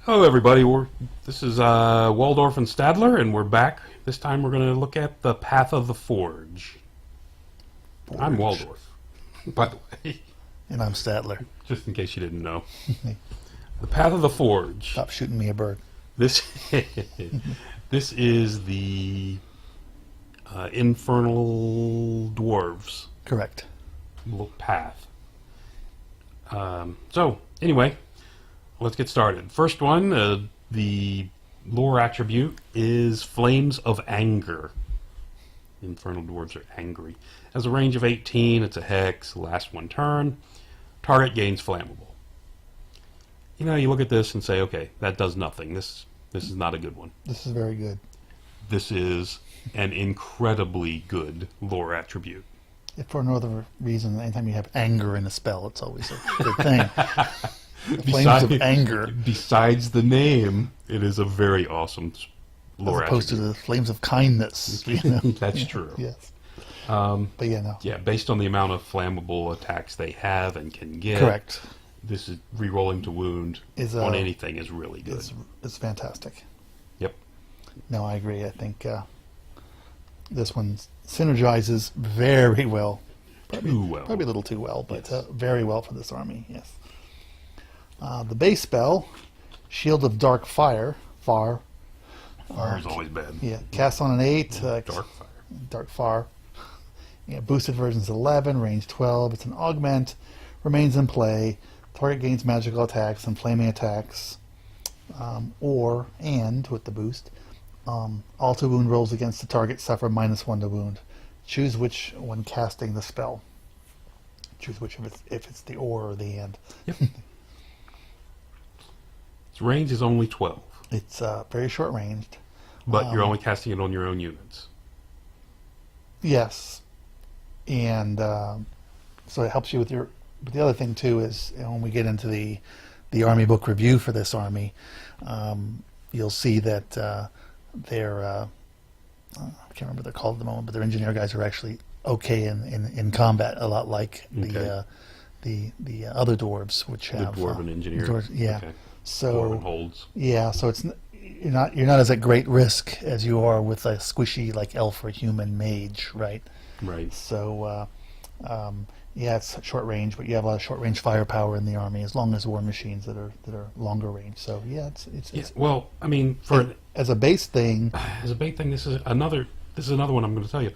Hello, everybody. This is Waldorf and Statler, and we're back. This time we're going to look at the Path of the Forge. I'm Waldorf, by the way. And I'm Statler. Just in case you didn't know. The Path of the Forge. Stop shooting me a bird. This this is the Infernal Dwarves. Correct. Path. So, anyway, let's get started. First one, the lore attribute is Flames of Anger. Infernal Dwarves are angry. Has a range of 18, it's a hex, lasts one turn. Target gains flammable. You know, you look at this and say, okay, that does nothing. This is not a good one. This is very good. This is an incredibly good lore attribute. If for no other reason, anytime you have anger in a spell, it's always a good thing. Flames of anger. Besides the name, it is a very awesome lore as opposed attribute. to the flames of kindness. You know? That's true. Yes. But yeah, no. Yeah, based on the amount of flammable attacks they have and can get. Correct. This is re-rolling to wound on anything is really good. It's fantastic. Yep. No, I agree. I think this one synergizes very well. Too well. Probably a little too well, but Yes. very well for this army, yes. The base spell, Shield of Dark Fire, Far. Fire is always bad. Yeah, cast on an 8. Dark fire. Dark Far. Yeah, boosted version's 11, range 12. It's an augment, remains in play. Target gains magical attacks and flaming attacks, and with the boost, all 2 wound rolls against the target suffer -1 to wound. Choose which when casting the spell. Choose which if it's the or the and. Yep. Its range is only 12. It's very short ranged. But you're only casting it on your own units. Yes, and so it helps you with your. But the other thing too is, you know, when we get into the army book review for this army, you'll see that their I can't remember what they're called at the moment, but their engineer guys are actually okay in combat, a lot like the other dwarves, which have The dwarven engineer. yeah. Okay. So Dwarven holds. yeah, so it's you're not as at great risk as you are with a squishy like elf or human mage, right? Right. So yeah, it's short range, but you have a lot of short range firepower in the army, as long as war machines that are longer range. So yeah, it's Well, I mean, as a base thing. as a big thing, this is another one I'm going to tell you.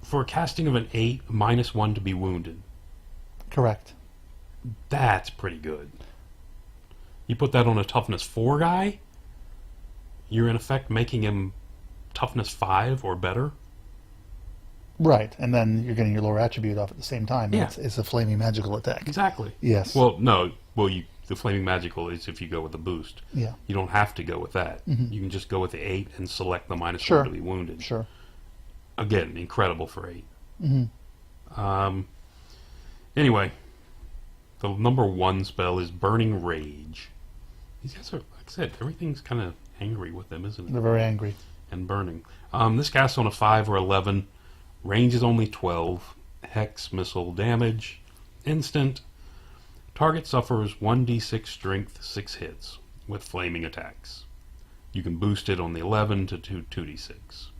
For a casting of an 8, -1 to be wounded. Correct. That's pretty good. You put that on a toughness 4 guy, you're in effect making him toughness 5 or better. Right, and then you're getting your lower attribute off at the same time. Yeah. It's a flaming magical attack. Exactly. Yes. Well, no. Well, the flaming magical is if you go with the boost. Yeah. You don't have to go with that. Mhm. You can just go with the 8 and select the -1 Sure. to be wounded. Sure. Again, incredible for 8. Hmm. Anyway, the number 1 spell is Burning Rage. These guys are, like I said, everything's kind of angry with them, isn't it? They're very angry. And burning. This casts on a 5 or 11. Range is only 12. Hex missile damage. Instant. Target suffers 1d6 strength, 6 hits with flaming attacks. You can boost it on the 11 to 2d6.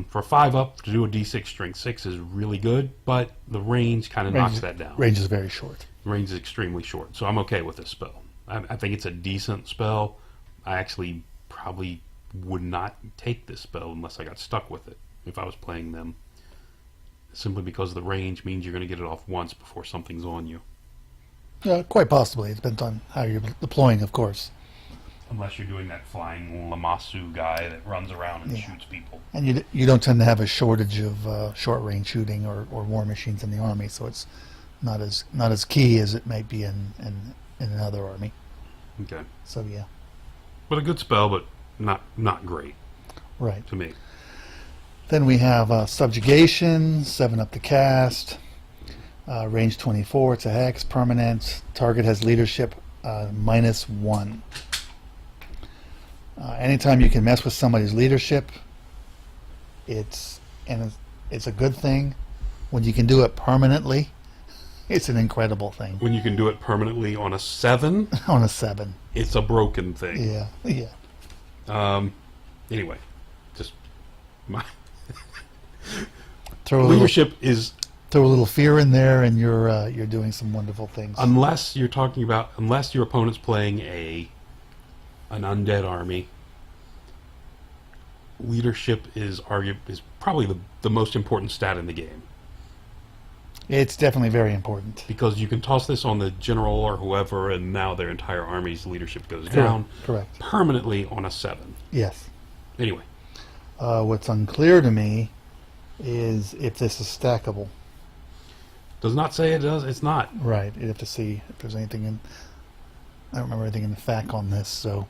For 5 up, to do a d6 strength 6 is really good, but the range kind of knocks that down. Range is very short. Range is extremely short, so I'm okay with this spell. I think it's a decent spell. I actually probably would not take this spell unless I got stuck with it if I was playing them. Simply because the range means you're going to get it off once before something's on you. Quite possibly. It depends on how you're deploying, of course. Unless you're doing that flying Lamassu guy that runs around and Yeah. shoots people. And you don't tend to have a shortage of short range shooting or war machines in the army, so it's not as key as it might be in another army. Okay. So yeah. But a good spell, but not great Right. to me. Then we have Subjugation, 7 up the cast, range 24, it's a hex, permanent, target has leadership, -1. Anytime you can mess with somebody's leadership, it's a good thing. When you can do it permanently, It's an incredible thing. When you can do it permanently on a 7, On a 7. it's a broken thing. Yeah, yeah. Anyway, just my Throw a little, leadership is, throw a little fear in there, and you're doing some wonderful things. unless you're talking about, unless your opponent's playing an undead army, leadership is probably the most important stat in the game. It's definitely very important. Because you can toss this on the general or whoever, and now their entire army's leadership goes down Correct. permanently on a 7. Yes. Anyway, What's unclear to me is if this is stackable. does not say it does. It's not. Right. You'd have to see if there's anything in. I don't remember anything in the FAQ on this, so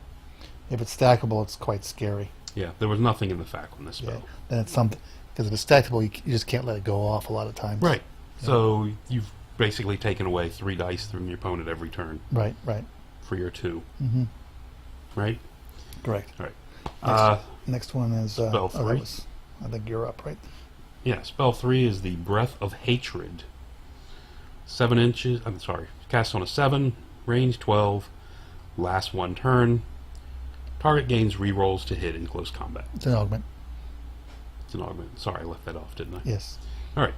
if it's stackable, it's quite scary. Yeah, there was nothing in the FAQ on this Yeah. spell. Then it's something, because if it's stackable, you just can't let it go off a lot of times. Right. So you've basically taken away 3 dice from your opponent every turn Right. Right. for your 2. Mm-hmm. Right? Correct. All right. Next one is spell 3. I think you're up, right? Yeah, spell 3 is the Breath of Hatred. 7 inches. I'm sorry. Cast on a 7, range 12, lasts 1 turn. Target gains rerolls to hit in close combat. It's an augment. It's an augment. Sorry, I left that off, didn't I? Yes. All right.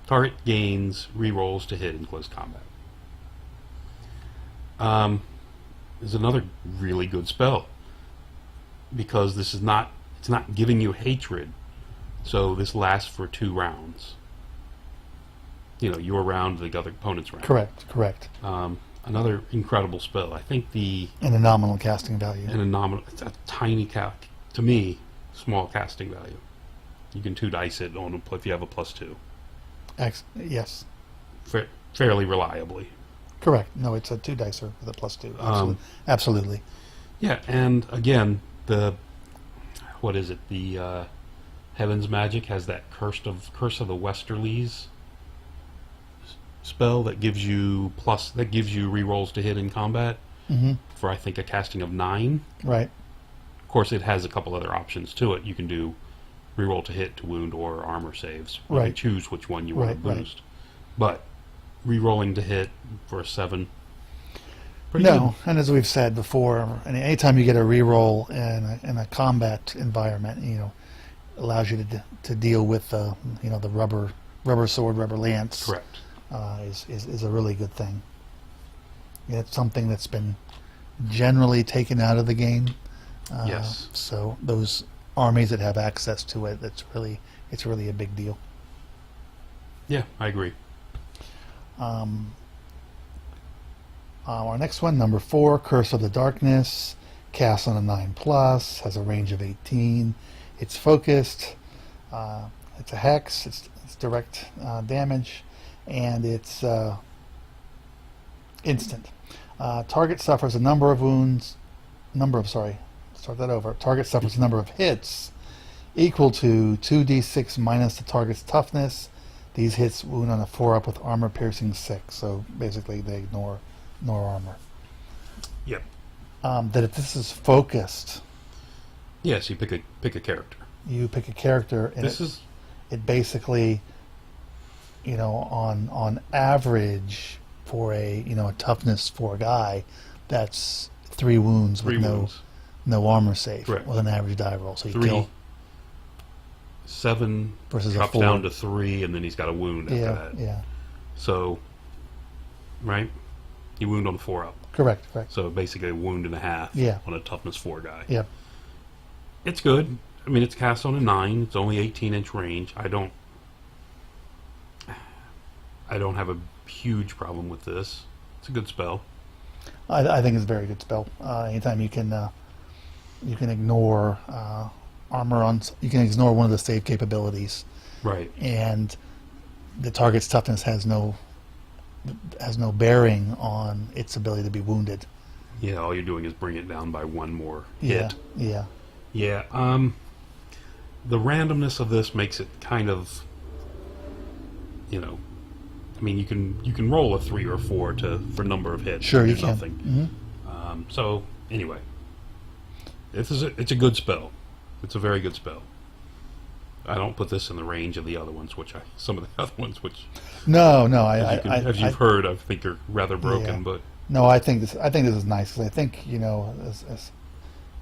Target gains rerolls to hit in close combat. Is another really good spell because this is not. It's not giving you hatred, so this lasts for 2 rounds. You know, your round, the other opponent's round. Correct. Correct. Another incredible spell. I think And a nominal casting value. and a nominal. It's a tiny to me, small casting value. You can 2 dice it on if you have a +2. Yes. Fairly reliably. Correct. No, it's a 2 dicer with a +2. Absolutely. Yeah, and again, what is it? The Heaven's Magic has that Curse of the Westerlies spell that gives you rerolls to hit in combat Mm-hmm. for I think a casting of 9. Right. Of course, it has a couple other options to it. You can do reroll to hit, to wound, or armor saves. You can Right. choose which one you want to Right. boost. But rerolling to hit for a 7. Pretty No, and as we've said before, anytime you get a reroll in a combat environment, allows you to deal with the rubber sword, rubber lance. Correct. Is a really good thing. It's something that's been generally taken out of the game. Yes. So those armies that have access to it, it's really a big deal. Yeah, I agree. Our next one, number 4, Curse of the Darkness, cast on a 9+, has a range of 18. It's focused. It's a hex. It's direct damage, and it's instant. Target suffers a number of wounds. Target suffers a number of hits equal to 2d6 minus the target's toughness. These hits wound on a 4-up with armor piercing 6. So basically, they ignore armor. Yep. That if this is focused, Yes, you pick a character. you pick a character, and it basically, on average for a toughness for a guy, that's 3 wounds with 3 wounds. no armor save. Correct. With an average die roll. So you 3, kill 7 versus a drops 4. down to 3, and then he's got a wound after Yeah, that. yeah. So, right? You wound on the 4-up. Correct. So basically a wound and a half Yeah. on a toughness 4 guy. Yeah. It's good. I mean, it's cast on a 9. It's only 18-inch range. I don't have a huge problem with this. It's a good spell. I think it's a very good spell. Anytime you can ignore armor you can ignore one of the save capabilities, Right. and the target's toughness has no bearing on its ability to be wounded. Yeah, all you're doing is bring it down by 1 more Yeah, hit. yeah, Yeah. The randomness of this makes it kind of, I mean, you can roll a 3 or 4 for number of hits. sure or you can. something. So anyway, it's a good spell. It's a very good spell. I don't put this in the range of the other ones, some of the other ones, which No, no, as you've heard, I think are rather broken. Yeah. But no, I think this is nice because I think as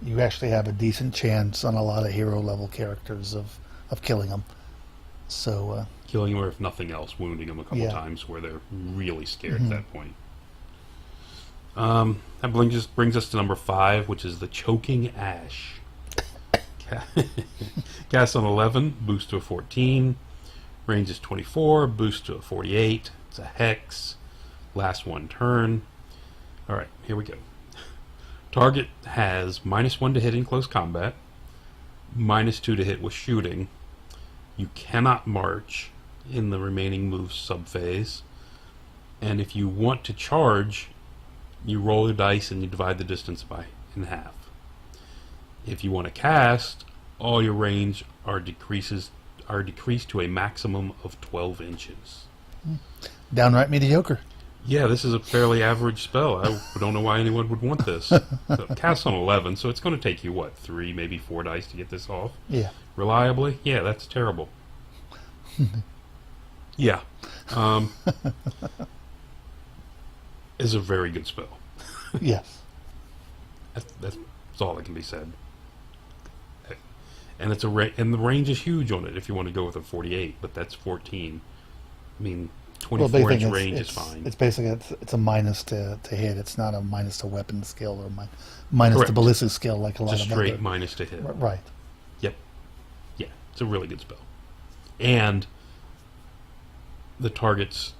you actually have a decent chance on a lot of hero level characters of killing them. So killing them, or if nothing else, wounding them a couple Yeah. times where they're really scared at that point. That brings us to number 5, which is the Choking Ash. Cast on 11, boost to a 14. Range is 24, boost to a 48. It's a hex. Last one turn. Alright, here we go. Target has -1 to hit in close combat, -2 to hit with shooting. You cannot march in the remaining moves subphase. And if you want to charge, you roll your dice and you divide the distance in half. If you want to cast, all your range are decreased to a maximum of 12 inches. downright mediocre. Yeah, this is a fairly average spell. I don't know why anyone would want this. So, cast on 11, so it's going to take you, 3, maybe 4 dice to get this off? Yeah. Reliably? Yeah, that's terrible. Yeah. Is a very good spell. Yes. That's all that can be said. And and the range is huge on it if you want to go with a 48, but that's 14. I mean, 24-inch range is fine. It's basically it's a minus to hit. It's not a minus to weapon skill or minus Correct. to ballistic skill like a lot It's a of straight other. minus to hit. Right. Yep. Yeah, it's a really good spell. And the target's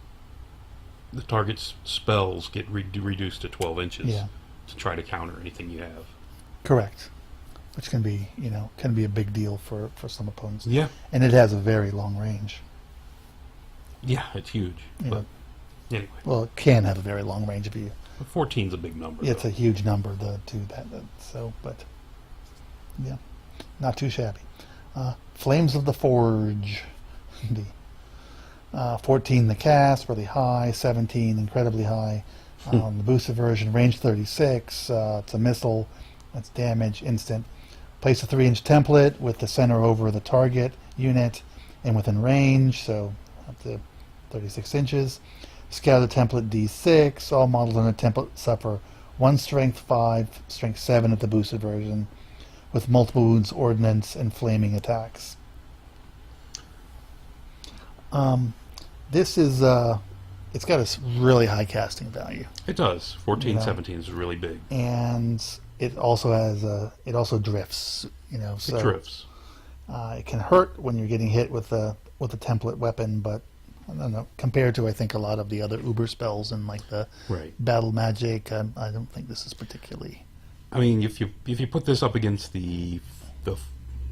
spells get reduced to 12 inches Yeah. to try to counter anything you have. Correct. Which can be a big deal for some opponents. Yeah. And it has a very long range. Yeah, it's huge. You But know, anyway, well, it can have a very long range if you. 14's a big number. It's though. a huge number to do that. So, but yeah, not too shabby. Flames of the Forge. The 14 the cast, really high. 17 incredibly high. The boosted version, range 36. It's a missile. That's damage instant. Place a 3-inch template with the center over the target unit and within range, so up to 36 inches. Scatter the template D6. All models on the template suffer 1 strength 5, strength 7 at the boosted version, with multiple wounds, ordnance, and flaming attacks. This is it's got a really high casting value, It does. 14, Yeah. 17 is really big. and it also has it also drifts. So It drifts. it can hurt when you're getting hit with a template weapon, but I don't know. Compared to I think a lot of the other Uber spells and like the Right. battle magic, I don't think this is particularly. I mean, if you put this up against the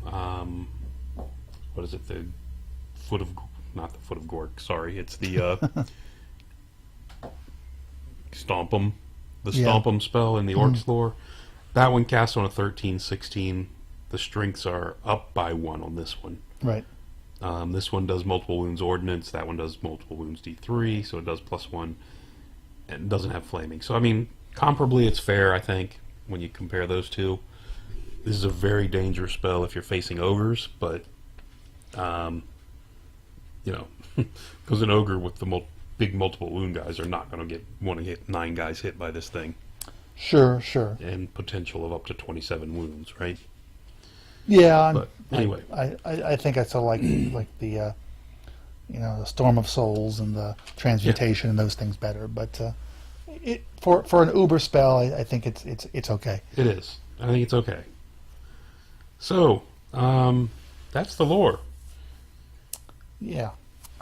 what is it, not the foot of Gork, sorry, it's the Stomp 'em, the Yeah. Stomp 'em spell in the Orcs lore. That one cast on a 13, 16. The strengths are up by 1 on this one. Right. This one does multiple wounds ordnance. That one does multiple wounds D3, so it does +1, and doesn't have flaming. So I mean, comparably, it's fair. I think when you compare those two, this is a very dangerous spell if you're facing ogres. But because an ogre with the big multiple wound guys are not going to want to get 9 guys hit by this thing, Sure. and potential of up to 27 wounds, right? Yeah. But anyway. I think I still like the the Storm of Souls and the Transmutation and those things better. But for an Uber spell, I think it's okay. It is. I think it's okay. So, that's the lore. Yeah.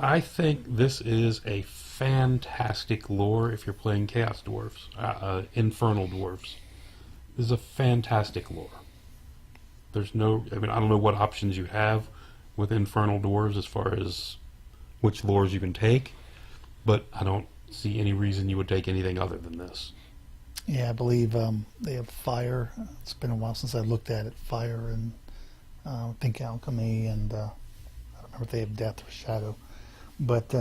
I think this is a fantastic lore if you're playing Chaos Dwarfs, Infernal Dwarfs. This is a fantastic lore. I don't know what options you have with Infernal Dwarves as far as which lores you can take, but I don't see any reason you would take anything other than this. Yeah, I believe they have fire. It's been a while since I looked at it. Fire and I think alchemy, and I don't remember if they have death or shadow. But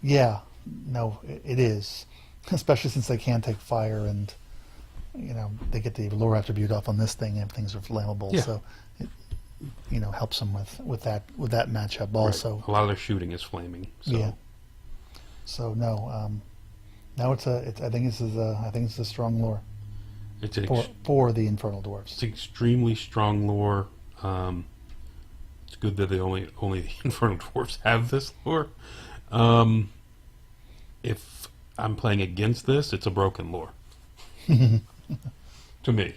yeah, no, it is. Especially since they can't take fire, and they get the lore attribute off on this thing, and things are flammable. Yeah. So helps them with that matchup also. Right. A lot of their shooting is flaming. So. Yeah. So no, now I think this is a strong lore It's for the Infernal Dwarfs. It's extremely strong lore. It's good that they only the Infernal Dwarfs have this lore. If I'm playing against this, it's a broken lore to me.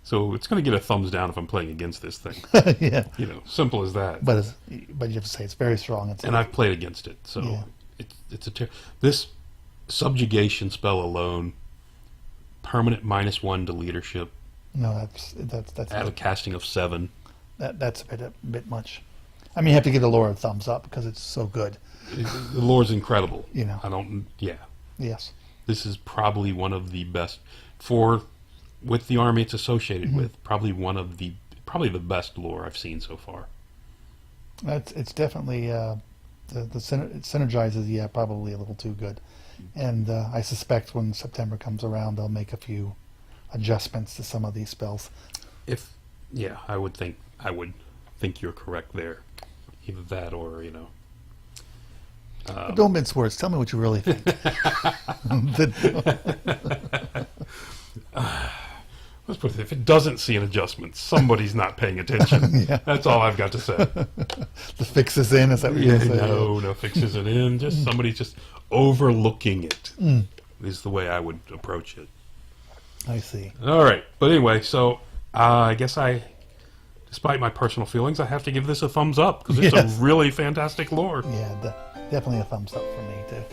So it's going to get a thumbs down if I'm playing against this thing. Yeah. Simple as that. But you have to say it's very strong. And I've played against it, so Yeah. This subjugation spell alone, permanent -1 to leadership. No, that's At a casting of 7. that's a bit much. I mean, you have to give the lore a thumbs up because it's so good. The lore's incredible. Yeah. Yes. This is probably one of the best with the army it's associated with. Probably the best lore I've seen so far. It's definitely it synergizes. Yeah, probably a little too good. And I suspect when September comes around, they'll make a few adjustments to some of these spells. I would think you're correct there. Either that or But don't mince words. Tell me what you really think. Let's put it, if it doesn't see an adjustment, somebody's not paying attention. Yeah. That's all I've got to say. The fix is in. Is that what you're going to say? No fix isn't in. Just somebody's just overlooking it. Is the way I would approach it. I see. All right, but anyway, so I guess despite my personal feelings, I have to give this a thumbs up because it's Yes. a really fantastic lore. Yeah, definitely a thumbs up for me too.